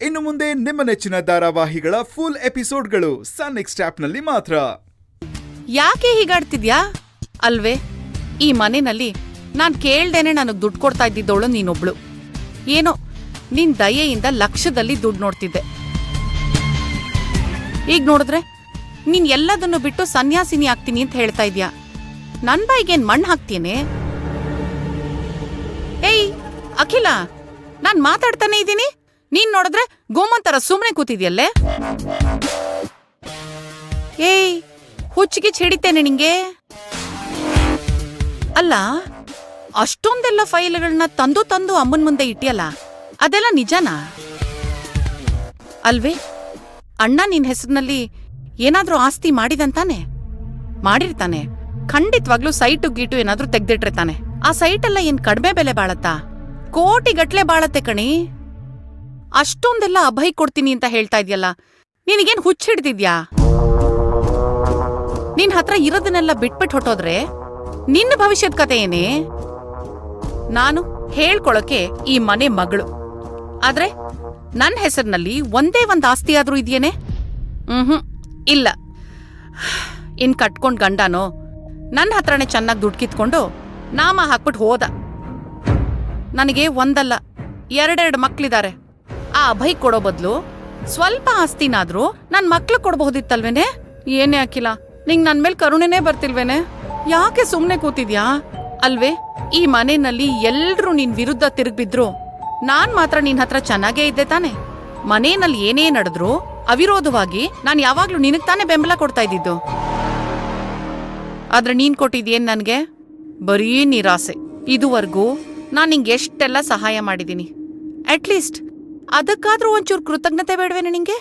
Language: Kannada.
ಇನ್ನು ಮುಂದೆ ನಿಮ್ಮ ನೆಚ್ಚಿನ ಧಾರಾವಾಹಿಗಳ ಫುಲ್ ಎಪಿಸೋಡ್ಗಳು ಸನ್ ನೆಕ್ಸ್ಟ್ ಆಪ್ನಲ್ಲಿ ಮಾತ್ರ. ಯಾಕೆ ಹೀಗಾಡ್ತಿದ್ಯಾ? ಅಲ್ವೇ, ಈ ಮನೆಯಲ್ಲಿ ನಾನ್ ಕೇಳ್ದೇನೆ ನನಗ್ ದುಡ್ಡು ಕೊಡ್ತಾ ಇದ್ದಿದ್ದವಳು ನೀನೊಬ್ಳು. ಏನೋ ನಿನ್ ದಯೆಯಿಂದ ಲಕ್ಷದಲ್ಲಿ ದುಡ್ಡು ನೋಡ್ತಿದ್ದೆ. ಈಗ ನೋಡಿದ್ರೆ ನೀನ್ ಎಲ್ಲದನ್ನು ಬಿಟ್ಟು ಸನ್ಯಾಸಿನಿ ಆಗ್ತೀನಿ ಅಂತ ಹೇಳ್ತಾ ಇದ್ಯಾ. ನನ್ ಬಾಯಿಗೇನ್ ಮಣ್ಣು ಹಾಕ್ತೇನೆ? ಏಯ್ ಅಖಿಲ, ನಾನ್ ಮಾತಾಡ್ತಾನೆ ಇದ್ದೀನಿ, ನೀನ್ ನೋಡಿದ್ರೆ ಗೋಮಂತರ ಸುಮ್ನೆ ಕೂತಿದ್ಯಲ್ಲೇ. ಏಯ್ ಹುಚ್ಚಿಗೆ ಹಿಡಿತೇನೆ ನಿಂಗೆ. ಅಲ್ಲ, ಅಷ್ಟೊಂದೆಲ್ಲ ಫೈಲ್ಗಳನ್ನ ತಂದು ತಂದು ಅಮ್ಮನ್ ಮುಂದೆ ಇಟ್ಟಿಯಲ್ಲ, ಅದೆಲ್ಲ ನಿಜನಾ? ಅಲ್ವೇ, ಅಣ್ಣ ನಿನ್ ಹೆಸರಿನಲ್ಲಿ ಏನಾದ್ರೂ ಆಸ್ತಿ ಮಾಡಿದಂತಾನೆ? ಮಾಡಿರ್ತಾನೆ. ಖಂಡಿತವಾಗ್ಲೂ ಸೈಟು ಗೀಟು ಏನಾದ್ರೂ ತೆಗ್ದಿಟ್ಟಿರ್ತಾನೆ. ಆ ಸೈಟೆಲ್ಲ ಏನ್ ಕಡಿಮೆ ಬೆಲೆ ಬಾಳತ್ತಾ? ಕೋಟಿಗಟ್ಲೆ ಬಾಳತ್ತೆ ಕಣಿ. ಅಷ್ಟೊಂದೆಲ್ಲ ಅಭಯ್ ಕೊಡ್ತೀನಿ ಅಂತ ಹೇಳ್ತಾ ಇದ್ಯಲ್ಲ, ನಿನಗೇನ್ ಹುಚ್ಚಿಡ್ದಿದ್ಯಾ? ನಿನ್ ಹತ್ರ ಇರೋದನ್ನೆಲ್ಲ ಬಿಟ್ಬಿಟ್ಟು ಹೊಟ್ಟೋದ್ರೆ ನಿನ್ನ ಭವಿಷ್ಯದ ಕತೆ ಏನೇ? ನಾನು ಹೇಳ್ಕೊಳಕ್ಕೆ ಈ ಮನೆ ಮಗಳು, ಆದ್ರೆ ನನ್ನ ಹೆಸರಿನಲ್ಲಿ ಒಂದೇ ಒಂದ್ ಆಸ್ತಿ ಆದ್ರೂ ಇದೆಯೇನೆ? ಇಲ್ಲ. ಇನ್ ಕಟ್ಕೊಂಡ್ ಗಂಡನೋ ನನ್ನ ಹತ್ರನೇ ಚೆನ್ನಾಗಿ ದುಡ್ಡು ಕಿತ್ಕೊಂಡು ನಾಮ ಹಾಕ್ಬಿಟ್ಟು ಹೋದ. ನನಗೆ ಒಂದಲ್ಲ ಎರಡೆರಡು ಮಕ್ಳಿದ್ದಾರೆ. ಆ ಅಭಯ್ ಕೊಡೋ ಬದ್ಲು ಸ್ವಲ್ಪ ಆಸ್ತಿನಾದ್ರೂ ನನ್ ಮಕ್ಳು ಕೊಡಬಹುದಿತ್ತಲ್ವೇನೆ? ಏನೇ ಅಖಿಲ, ನಿಂಗ್ ನನ್ ಮೇಲ್ ಕರುಣೆನೇ ಬರ್ತಿಲ್ವೇನೆ? ಯಾಕೆ ಸುಮ್ನೆ ಕೂತಿದ್ಯಾ? ಅಲ್ವೇ, ಈ ಮನೆಯಲ್ಲಿ ಎಲ್ರೂ ನಿನ್ ವಿರುದ್ಧ ತಿರುಗ್ಬಿದ್ರು, ನಾನ್ ಮಾತ್ರ ನಿನ್ ಹತ್ರ ಚೆನ್ನಾಗೇ ಇದ್ದೆ ತಾನೆ. ಮನೆಯಲ್ಲಿ ಏನೇ ನಡೆದ್ರು ಅವಿರೋಧವಾಗಿ ನಾನ್ ಯಾವಾಗ್ಲೂ ನಿನಗ್ ತಾನೇ ಬೆಂಬಲ ಕೊಡ್ತಾ ಇದ್ದಿದ್ದು. ಆದ್ರೆ ನೀನ್ ಕೊಟ್ಟಿದ್ಯೇನ್ ನನ್ಗೆ? ಬರೀ ನಿರಾಸೆ. ಇದುವರೆಗೂ ನಾನ್ ನಿಂಗೆ ಎಷ್ಟೆಲ್ಲ ಸಹಾಯ ಮಾಡಿದೀನಿ. ಅಟ್ಲೀಸ್ಟ್ ಅದಕ್ಕಾದ್ರೂ ಒಂಚೂರು ಕೃತಜ್ಞತೆ ಬೇಡವೇನೆ ನಿಂಗೆ?